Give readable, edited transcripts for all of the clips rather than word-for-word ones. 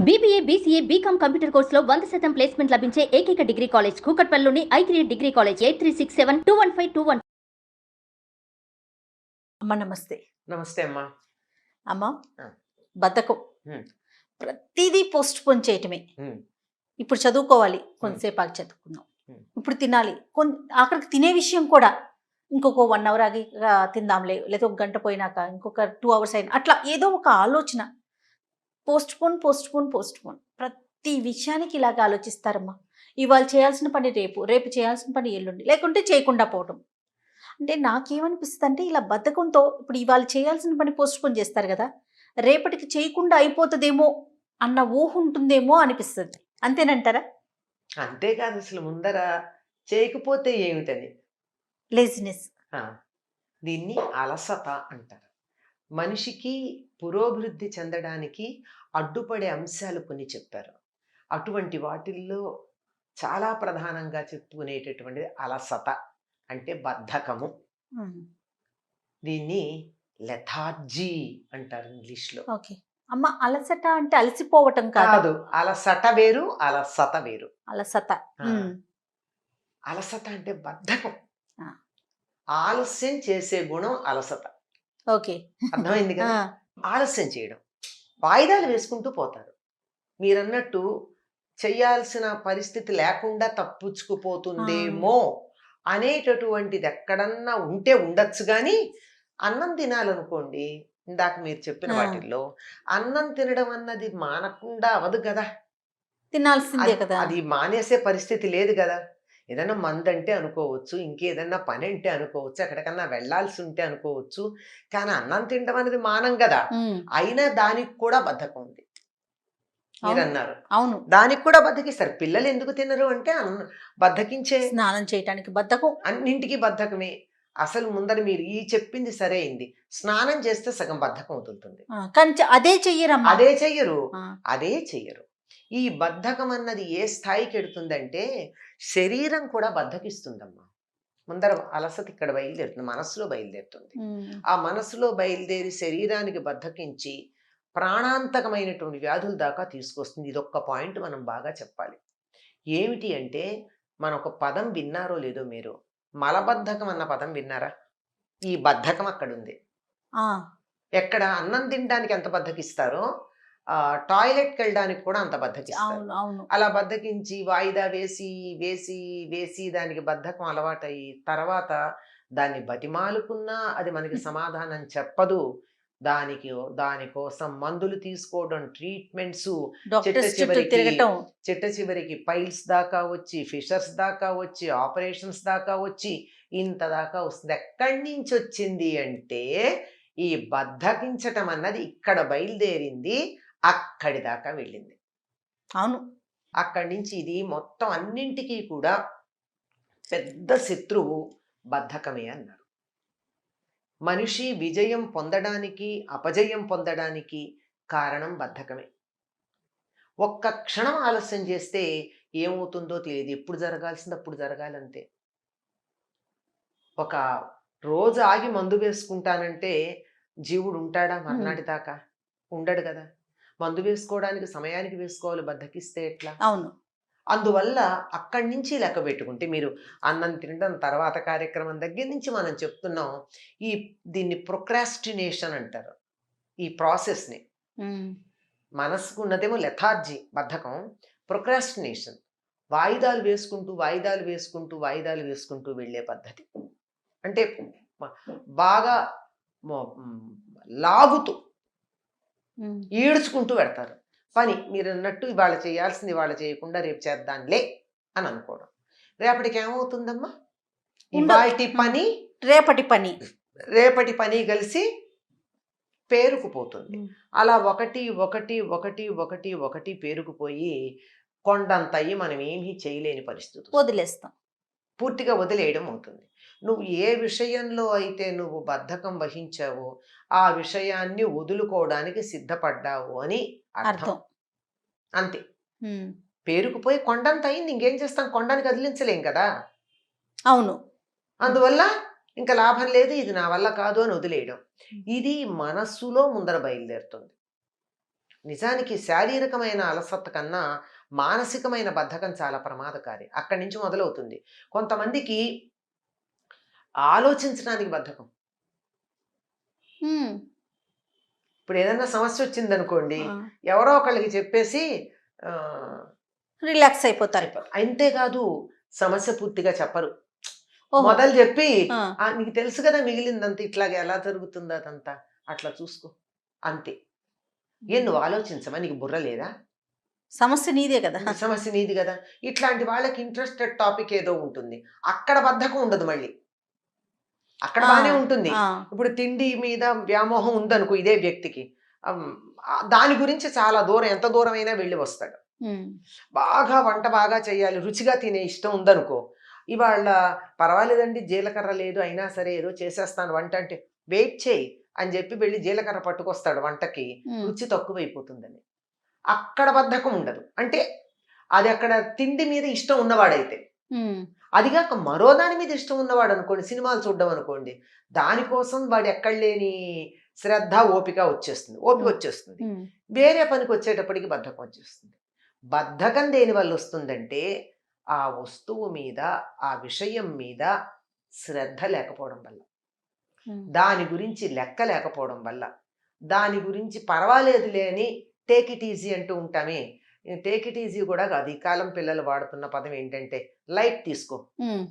BBA, BCA, BCom computer కోర్సులో 100% placement లభించే ఏకైక డిగ్రీ కాలేజ్ కూకట్పల్లిలోని i3 డిగ్రీ కాలేజ్ 8367215215. అమ్మ నమస్తే. నమస్తే అమ్మా. అమ్మ ఆ. బద్ధకం హ్మ్. ప్రతిదీ పోస్ట్ పోన్ చేయటమే. హ్మ్. ఇప్పుడు చదువుకోవాలి, కొంతసేపు ఆగి చదువుకుందాం. ఇప్పుడు తినాలి, ఆఖరికి తినే విషయం కూడా ఇంకొక 1 అవర్ ఆగి తిందాంలే, లేదా ఒక గంట పోయినాక ఇంకొక 2 అవర్స్ అయినా అట్లా ఏదో ఒక ఆలోచన. Post phone post phone post phone ప్రతి విషయానికి ఇలాగ ఆలోచిస్తారమ్మా. ఇవాళ చేయాల్సిన పని రేపు, రేపు చేయాల్సిన పని ఎల్లుండి, లేకుంటే చేయకుండా పోవటం. అంటే నాకేమనిపిస్తుంది అంటే ఇలా బద్ధకంతో ఇప్పుడు ఇవాళ చేయాల్సిన పని పోస్ట్ పోన్ చేస్తారు కదా, రేపటికి చేయకుండా అయిపోతుందేమో అన్న ఊహ ఉంటుందేమో అనిపిస్తుంది. అంతేనంటారా? అంతేకాదు, అసలు ముందర చేయకపోతే ఏమిటని లేజినెస్. దీన్ని అలసట అంటారు. మనిషికి పురోభివృద్ధి చెందడానికి అడ్డుపడే అంశాలు కొన్ని చెప్పారు. అటువంటి వాటిల్లో చాలా ప్రధానంగా చెప్పుకునేటటువంటిది అలసట, అంటే బద్ధకము. దీన్ని లెథార్జీ అంటారు ఇంగ్లీష్లో. ఓకే అమ్మ, అలసట అంటే అలసిపోవటం కాదు. అలసట వేరు, అలసత వేరు. అలసట. అలసట అంటే బద్ధకం, ఆలస్యం చేసే గుణం అలసట. ఓకే, అర్థమైంది కదా. ఆలస్యం చేయడం, వాయిదాలు వేసుకుంటూ పోతారు. మీరన్నట్టు చెయ్యాల్సిన పరిస్థితి లేకుండా తప్పించుకుపోతుందేమో అనేటటువంటిది ఎక్కడన్నా ఉంటే ఉండొచ్చు. కానీ అన్నం తినాలనుకోండి, ఇందాక మీరు చెప్పిన వాటిల్లో అన్నం తినడం అన్నది మానకుండా అవదు కదా, తినాల్సిందే కదా. అది మానేసే పరిస్థితి లేదు కదా. ఏదైనా మందంటే అనుకోవచ్చు, ఇంకేదన్నా పని అంటే అనుకోవచ్చు, ఎక్కడికన్నా వెళ్లాల్సి ఉంటే అనుకోవచ్చు. కానీ అన్నం తినడం అనేది మానం కదా. అయినా దానికి కూడా బద్ధకం ఉంది. మీరు అన్నారు, అవును, దానికి కూడా బద్ధకిస్తారు. పిల్లలు ఎందుకు తినరు అంటే బద్ధకించే. స్నానం చేయడానికి బద్ధకం, అన్నింటికి బద్ధకమే. అసలు ముందర మీరు ఈ చెప్పింది సరే అయింది. స్నానం చేస్తే సగం బద్ధకం వదులుతుంది. అదే చెయ్యరమ్మా, అదే చెయ్యరు. ఈ బద్ధకం అన్నది ఏ స్థాయికి ఎడుతుందంటే శరీరం కూడా బద్ధకిస్తుందమ్మా. ముందర అలసట ఇక్కడ బయలుదేరుతుంది, మనస్సులో బయలుదేరుతుంది. ఆ మనస్సులో బయలుదేరి శరీరానికి బద్ధకించి ప్రాణాంతకమైనటువంటి వ్యాధుల దాకా తీసుకొస్తుంది. ఇదొక్క పాయింట్ మనం బాగా చెప్పాలి. ఏమిటి అంటే, మన ఒక పదం విన్నారో లేదో మీరు, మలబద్ధకం అన్న పదం విన్నారా? ఈ బద్ధకం అక్కడుంది. ఎక్కడ అన్నం తినడానికి ఎంత బద్ధకిస్తారో టాయిలెట్కి వెళ్ళడానికి కూడా అంత బద్ధకిస్తారు. అలా బద్ధకించి వాయిదా వేసి వేసి వేసి దానికి బద్ధకం అలవాటయ్యి తర్వాత దాన్ని బతిమాలుకున్నా అది మనకి సమాధానం చెప్పదు. దానికోసం మందులు తీసుకోవడం, ట్రీట్మెంట్స్, చిట్ట చివరికి పైల్స్ దాకా వచ్చి, ఫిషర్స్ దాకా వచ్చి, ఆపరేషన్స్ దాకా వచ్చి, ఇంత దాకా వస్తుంది. ఎక్కడి నుంచి వచ్చింది అంటే ఈ బద్ధకించటం అన్నది ఇక్కడ బయలుదేరింది, అక్కడి దాకా వెళ్ళింది. అవును, అక్కడి నుంచి ఇది మొత్తం అన్నింటికీ కూడా పెద్ద శత్రువు బద్ధకమే అన్నారు. మనిషి విజయం పొందడానికి, అపజయం పొందడానికి కారణం బద్ధకమే. ఒక్క క్షణం ఆలస్యం చేస్తే ఏమవుతుందో తెలియదు. ఎప్పుడు జరగాల్సింది అప్పుడు జరగాలంతే. ఒక రోజు ఆగి మందు వేసుకుంటానంటే జీవుడు ఉంటాడా మర్నాటి దాకా? ఉండడు కదా. మందు వేసుకోవడానికి సమయానికి వేసుకోవాలి, బద్ధకిస్తే ఎట్లా? అవును. అందువల్ల అక్కడి నుంచి లెక్క పెట్టుకుంటే మీరు అన్నం తినడం తర్వాత కార్యక్రమం దగ్గర నుంచి మనం చెప్తున్నాం. దీన్ని ప్రొక్రాస్టినేషన్ అంటారు. ఈ ప్రాసెస్ని మనసుకు ఉన్నదేమో లెథార్జీ, బద్ధకం. ప్రొక్రాస్టినేషన్ వాయిదాలు వేసుకుంటూ వాయిదాలు వేసుకుంటూ వాయిదాలు వేసుకుంటూ వెళ్ళే పద్ధతి. అంటే బాగా లాగుతూ ఈడ్చుకుంటూ పెడతారు పని. మీరు అన్నట్టు ఇవాళ చేయాల్సింది ఇవాళ చేయకుండా రేపు చేద్దాంలే అని అనుకోవడం. రేపటికి ఏమవుతుందమ్మా? ఇవాల్టి పని రేపటి పని కలిసి పేరుకుపోతుంది. అలా ఒకటి ఒకటి ఒకటి ఒకటి ఒకటి పేరుకుపోయి కొండంతయ్యి మనం ఏమీ చేయలేని పరిస్థితి, వదిలేస్తాం, పూర్తిగా వదిలేయడం అవుతుంది. నువ్వు ఏ విషయంలో అయితే నువ్వు బద్ధకం వహించావో ఆ విషయాన్ని వదులుకోవడానికి సిద్ధపడ్డావు అని అర్థం. అంతే. పేరుకుపోయి కొండంత అయింది, ఇంకేం చేస్తాం? కొండని కదిలించలేం కదా. అవును. అందువల్ల ఇంకా లాభం లేదు, ఇది నా వల్ల కాదు అని వదిలేయడం. ఇది మనస్సులో ముందర బయలుదేరుతుంది. నిజానికి శారీరకమైన అలసత్త కన్నా మానసికమైన బద్ధకం చాలా ప్రమాదకారి. అక్కడి నుంచి మొదలవుతుంది. కొంతమందికి ఆలోచించడానికి బద్ధకం. ఉమ్, ఇప్పుడు ఏదైనా సమస్య వచ్చిందనుకోండి, ఆ, ఎవరో ఒకళ్ళకి చెప్పేసి ఆ, రిలాక్స్ అయిపోతారు. అంతేకాదు సమస్య పూర్తిగా చెప్పరు. ఓహో. మొదలు చెప్పి ఆ, నీకు తెలుసు కదా మిగిలిందంతా ఇట్లాగే ఎలా జరుగుతుందో అదంతా అట్లా చూసుకో అంతే. నువ్వు ఆలోచించమా, నీకు బుర్ర లేదా, సమస్య నీదే కదా. సమస్య నీది కదా. ఇట్లాంటి వాళ్ళకి ఇంట్రెస్టెడ్ టాపిక్ ఏదో ఉంటుంది, అక్కడ బద్ధకం ఉండదు. మళ్ళీ అక్కడ ఆ, బాగానే ఉంటుంది. ఆ, ఇప్పుడు తిండి మీద వ్యామోహం ఉందనుకో ఇదే వ్యక్తికి, దాని గురించి చాలా దూరం, ఎంత దూరం అయినా వెళ్ళి వస్తాడు. ఉమ్, బాగా వంట బాగా చేయాలి, రుచిగా తినే ఇష్టం ఉందనుకో, ఇవాళ పర్వాలేదండి జీలకర్ర లేదు అయినా సరే ఏదో చేసేస్తాను వంట అంటే, వెయిట్ చేయి అని చెప్పి వెళ్ళి జీలకర్ర పట్టుకొస్తాడు వంటకి, ఉమ్, రుచి తక్కువైపోతుందని. అక్కడ బద్ధకం ఉండదు. అంటే అది అక్కడ తిండి మీద ఇష్టం ఉన్నవాడైతే. ఉమ్, అదిగాక మరో దాని మీద ఇష్టం ఉన్నవాడు అనుకోండి, సినిమాలు చూడడం అనుకోండి, దానికోసం వాడు ఎక్కడ లేని శ్రద్ధ ఓపిక వచ్చేస్తుంది. ఉమ్, వేరే పనికి వచ్చేటప్పటికి బద్ధకం వచ్చేస్తుంది. బద్ధకం దేని వల్ల వస్తుందంటే ఆ వస్తువు మీద, ఆ విషయం మీద శ్రద్ధ లేకపోవడం వల్ల, ఉమ్. దాని గురించి లెక్క లేకపోవడం వల్ల, దాని గురించి పర్వాలేదులే అని టేక్ ఇట్ ఈజీ అంటూ ఉంటామే. టేక్ ఇట్ ఈజీ కూడా కాదు, ఈ కాలం పిల్లలు వాడుతున్న పదం ఏంటంటే లైట్ తీసుకో, ఉమ్,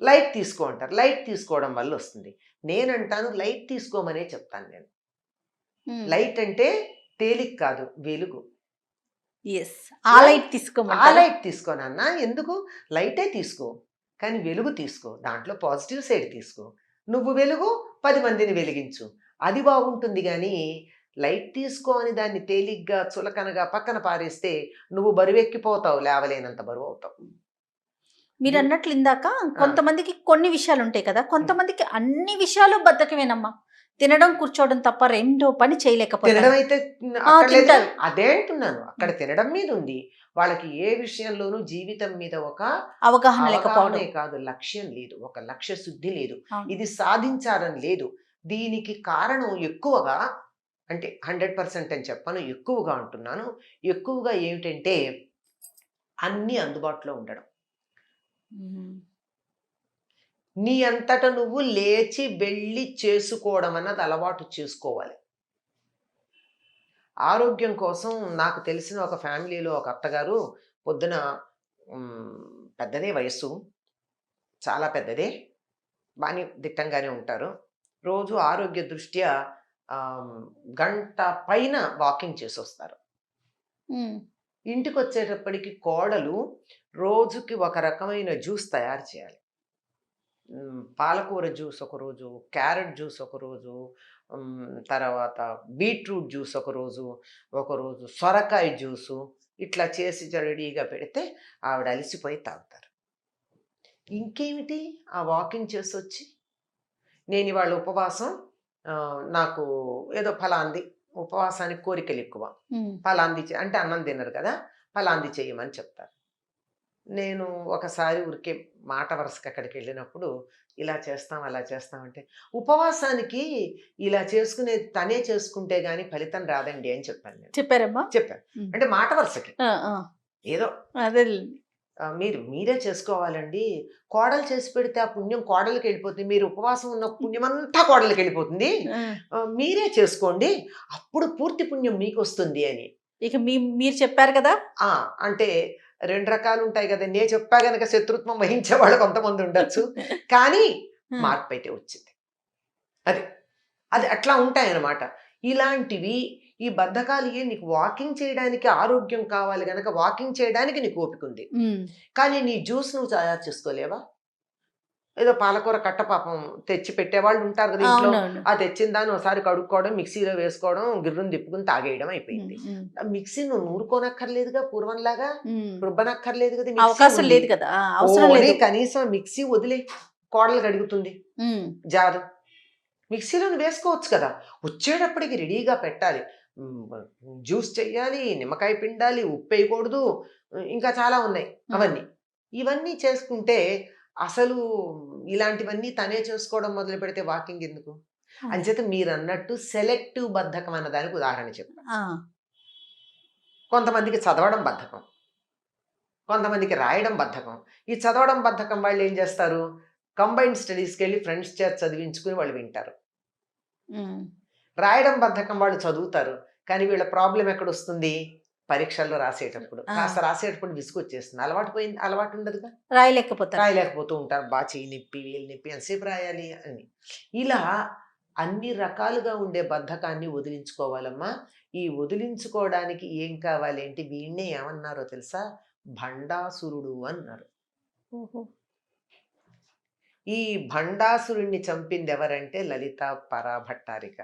లైట్ తీసుకో అంటారు. లైట్ తీసుకోవడం వల్ల వస్తుంది. నేనంటాను లైట్ తీసుకోమనే చెప్తాను నేను. ఉమ్. లైట్ అంటే తేలిక కాదు, వెలుగు. ఎస్, ఆ లైట్ ఆ తీసుకోమంటారా? లైట్ తీసుకోనన్నా, ఎందుకు, లైటే తీసుకో కానీ వెలుగు తీసుకో, దాంట్లో పాజిటివ్ సైడ్ తీసుకో. నువ్వు వెలుగు, 10 మందిని వెలిగించు, అది బాగుంటుంది. కానీ లైట్ తీసుకో అని దాన్ని తేలిగ్గా చులకనగా పక్కన పారేస్తే నువ్వు బరువెక్కిపోతావు, లేవలేనంత బరువు అవుతావు. మీరు అన్నట్లు ఇందాక కొంతమందికి కొన్ని విషయాలు ఉంటాయి కదా, కొంతమందికి అన్ని విషయాలు బద్ధకమేనమ్మా. తినడం కూర్చోవడం తప్ప రెండో పని చేయలేకపోతారు. తినడం అయితే అక్కర్లేదు. తింటారు. అదే అంటున్నాను, అక్కడ తినడం మీద ఉంది. వాళ్ళకి ఏ విషయంలోనూ జీవితం మీద ఒక అవగాహన లేకపోవడం. అవగాహనే కాదు, లక్ష్యం లేదు, ఒక లక్ష్య శుద్ధి లేదు, అవును. ఇది సాధించాలని లేదు. దీనికి కారణం ఎక్కువగా, అంటే 100% అని చెప్పను, ఎక్కువగా అంటున్నాను, ఎక్కువగా ఏమిటంటే అన్నీ అందుబాటులో ఉండడం. ఉమ్, నీ అంతట నువ్వు లేచి వెళ్ళి చేసుకోవడం అన్నది అలవాటు చేసుకోవాలి. ఆరోగ్యం కోసం నాకు తెలిసిన ఒక ఫ్యామిలీలో ఒక అత్తగారు పొద్దున పెద్దదే వయస్సు, చాలా పెద్దదే, బాగా దిట్టంగానే ఉంటారు. రోజు ఆరోగ్య దృష్ట్యా గంట పైన వాకింగ్ చేసి వస్తారు. ఉమ్, ఇంటికి వచ్చేటప్పటికి కోడలు రోజుకి ఒక రకమైన జ్యూస్ తయారు చేయాలి. పాలకూర జ్యూస్ ఒకరోజు, క్యారెట్ జ్యూస్ ఒకరోజు, తర్వాత బీట్రూట్ జ్యూస్ ఒకరోజు సొరకాయ జ్యూసు, ఇట్లా చేసి రెడీగా పెడితే ఆవిడ అలసిపోయి తాగుతారు. ఇంకేమిటి, ఆ వాకింగ్ చేసి వచ్చి నేను ఇవాళ ఉపవాసం, నాకు ఏదో ఫలాంది, ఉపవాసానికి కోరికలు ఎక్కువ, ఉమ్, ఫలాంది అంటే అన్నం తినరు కదా, ఫలాంది చేయమని చెప్తారు. నేను ఒకసారి ఊరికే మాట వరుసకి అక్కడికి వెళ్ళినప్పుడు, ఇలా చేస్తాం అలా చేస్తామంటే, ఉపవాసానికి ఇలా చేసుకునే తనే చేసుకుంటే గానీ ఫలితం రాదండి అని చెప్పాను నేను. చెప్పారమ్మా. చెప్పాను అంటే మాట వరుసకి ఏదో, అదే. మీరే చేసుకోవాలండి, కోడలు చేసి పెడితే ఆ పుణ్యం కోడలికి వెళ్ళిపోతుంది, మీరు ఉపవాసం ఉన్న పుణ్యం అంతా కోడలికి వెళ్ళిపోతుంది, మీరే చేసుకోండి అప్పుడు పూర్తి పుణ్యం మీకు వస్తుంది అని. ఇక మీరు చెప్పారు కదా. అంటే 2 రకాలు ఉంటాయి కదా, నేను చెప్పా గనక శత్రుత్వం వహించే వాళ్ళు కొంతమంది ఉండొచ్చు, కానీ మార్పు అయితే వచ్చింది. అది అది అట్లా ఉంటాయన్నమాట. ఇలాంటివి, ఈ బద్ధకాలు నీకు వాకింగ్ చేయడానికి ఆరోగ్యం కావాలి గనక వాకింగ్ చేయడానికి నీకు ఓపిక ఉంది, కానీ నీ జ్యూస్ నువ్వు తయారు చేసుకోలేవా? ఏదో పాలకూర కట్ట పాపం తెచ్చి పెట్టేవాళ్ళు ఉంటారు కదా ఇంట్లో, ఆ తెచ్చిన దాన్ని ఒకసారి కడుక్కోవడం, మిక్సీలో వేసుకోవడం, గిర్రుని తిప్పుకుని తాగేయడం అయిపోయింది. మిక్సీ నువ్వు నూరుకోనక్కర్లేదుగా, పూర్వంలాగా రుబ్బనక్కర్లేదు కదా, అవకాశం లేదు కదా, అవసరం లేదు. కనీసం మిక్సీ వదిలే, కోడలు కడుగుతుంది జారు, మిక్సీలో వేసుకోవచ్చు కదా. వచ్చేటప్పటికి రెడీగా పెట్టాలి, జ్యూస్ చెయ్యాలి, నిమ్మకాయ పిండాలి, ఉప్పు వేయకూడదు, ఇంకా చాలా ఉన్నాయి అవన్నీ. ఇవన్నీ చేసుకుంటే అసలు ఇలాంటివన్నీ తనే చేసుకోవడం మొదలు పెడితే వాకింగ్ ఎందుకు? అంచేత మీరు అన్నట్టు సెలెక్టివ్ బద్ధకం అన్న దానికి ఉదాహరణ చెప్పాను. కొంతమందికి చదవడం బద్ధకం, కొంతమందికి రాయడం బద్ధకం. ఈ చదవడం బద్ధకం వాళ్ళు ఏం చేస్తారు, కంబైన్డ్ స్టడీస్కి వెళ్ళి ఫ్రెండ్స్ చేత చదివించుకుని వాళ్ళు వింటారు. రాయడం బద్ధకం వాళ్ళు చదువుతారు, కానీ వీళ్ళ ప్రాబ్లం ఎక్కడ వస్తుంది, పరీక్షల్లో రాసేటప్పుడు కాస్త రాసేటప్పుడు విసుగొచ్చేస్తుంది, అలవాటు ఉండదుగా, రాయలేకపోతూ ఉంటారు, బాగా చెయ్యి నొప్పి వీళ్ళు నొప్పి ఎంతసేపు రాయాలి అని. ఇలా అన్ని రకాలుగా ఉండే బద్ధకాన్ని వదిలించుకోవాలమ్మా. ఈ వదిలించుకోవడానికి ఏం కావాలి అంటే వీణ్ణే ఏమన్నారో తెలుసా, భండాసురుడు అన్నారు. ఈ భండాసురుణ్ణి చంపింది ఎవరంటే లలిత పరాభట్టారిక.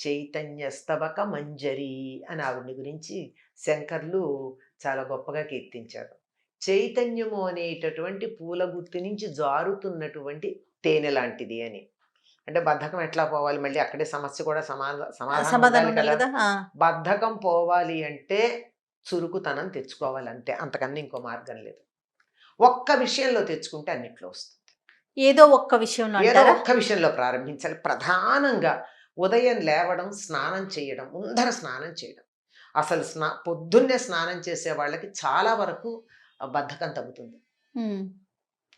చైతన్య స్తవక మంజరి అని ఆవిడ్ని గురించి శంకర్లు చాలా గొప్పగా కీర్తించారు. చైతన్యము అనేటటువంటి పూల గుత్తి నుంచి జారుతున్నటువంటి తేనె లాంటిది అని. అంటే బద్ధకం ఎట్లా పోవాలి, మళ్ళీ అక్కడే సమస్య కూడా సమాధానం ఉండాలి కదా. బద్ధకం పోవాలి అంటే చురుకుతనం తెచ్చుకోవాలి అంతే, అంతకన్నా ఇంకో మార్గం లేదు. ఒక్క విషయంలో తెచ్చుకుంటే అన్నిట్లో వస్తుంది. ఏదో ఒక్క విషయంలో ప్రారంభించాలి. ప్రధానంగా ఉదయం లేవడం, స్నానం చేయడం, ముందర స్నానం చేయడం. అసలు పొద్దున్నే స్నానం చేసే వాళ్ళకి చాలా వరకు బద్ధకం తగ్గుతుంది.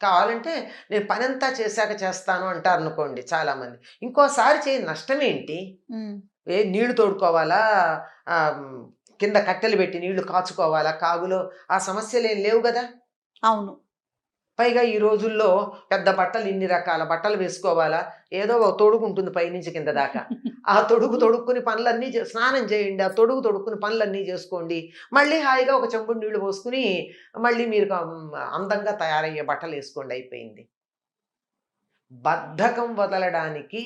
కావాలంటే నేను పనంతా చేశాక చేస్తాను అంటారు అనుకోండి చాలామంది, ఇంకోసారి చేయ నష్టమేంటి, నీళ్లు తోడుకోవాలా, కింద కట్టెలు పెట్టి నీళ్లు కాచుకోవాలా కాగులో, ఆ సమస్యలు ఏం లేవు కదా. అవును. పైగా ఈ రోజుల్లో పెద్ద బట్టలు, ఇన్ని రకాల బట్టలు వేసుకోవాలా, ఏదో ఒక తొడుగు ఉంటుంది పైనుంచి కింద దాకా, ఆ తొడుక్కుని పనులన్నీ స్నానం చేయండి, ఆ తొడుక్కుని పనులన్నీ చేసుకోండి, మళ్ళీ హాయిగా ఒక చెంబుడు నీళ్లు పోసుకుని మళ్ళీ మీరు అందంగా తయారయ్యే బట్టలు వేసుకోండి, అయిపోయింది. బద్ధకం వదలడానికి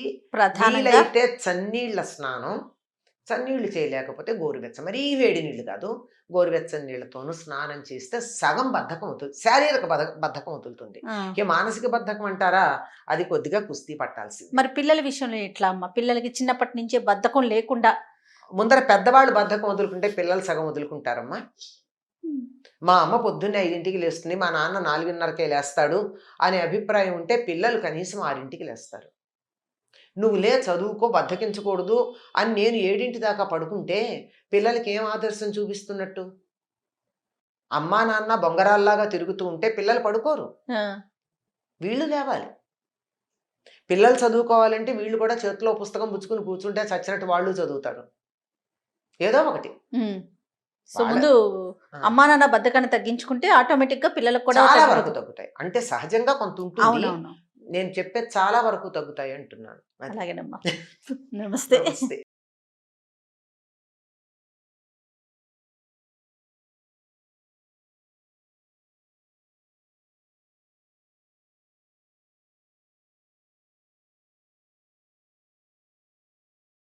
వీలైతే చన్నీళ్ల స్నానం, చన్నీళ్లు చేయలేకపోతే మరీ వేడి నీళ్ళు కాదు, గోరువెచ్చని నీళ్లతోనూ స్నానం చేస్తే సగం బద్ధకం అవుతుంది, శారీరక బద్ధకం అవుతుంది. ఇక మానసిక బద్ధకం అంటారా, అది కొద్దిగా కుస్తీ పట్టాల్సింది. మరి పిల్లల విషయంలో ఎట్లా అమ్మ, పిల్లలకి చిన్నప్పటి నుంచే బద్ధకం లేకుండా, ముందర పెద్దవాళ్ళు బద్ధకం వదులుకుంటే పిల్లలు సగం వదులుకుంటారమ్మా. మా అమ్మ పొద్దున్నే 5ంటికి లేస్తుంది, మా నాన్న 4:30కే లేస్తాడు అనే అభిప్రాయం ఉంటే పిల్లలు కనీసం 6ంటికి లేస్తారు. నువ్వు చదువుకో, బద్ధకించకూడదు అని నేను 7 దాకా పడుకుంటే పిల్లలకి ఏం ఆదర్శం చూపిస్తున్నట్టు? అమ్మా నాన్న బొంగరాల్లాగా తిరుగుతూ ఉంటే పిల్లలు పడుకోరు, వీళ్ళు లేవాలి. పిల్లలు చదువుకోవాలంటే వీళ్ళు కూడా చేతిలో పుస్తకం పుచ్చుకుని కూర్చుంటే చచ్చినట్టు వాళ్ళు చదువుతారు, ఏదో ఒకటి. సో ముందు అమ్మా నాన్న బద్ధకాన్ని తగ్గించుకుంటే ఆటోమేటిక్ గా పిల్లలకు కూడా చాలా వరకు తగ్గుతాయి. అంటే సహజంగా కొంత ఉంటుంది, నేను చెప్పేది చాలా వరకు తగ్గుతాయి అంటున్నాను. అలాగేనమ్మా. నమస్తే.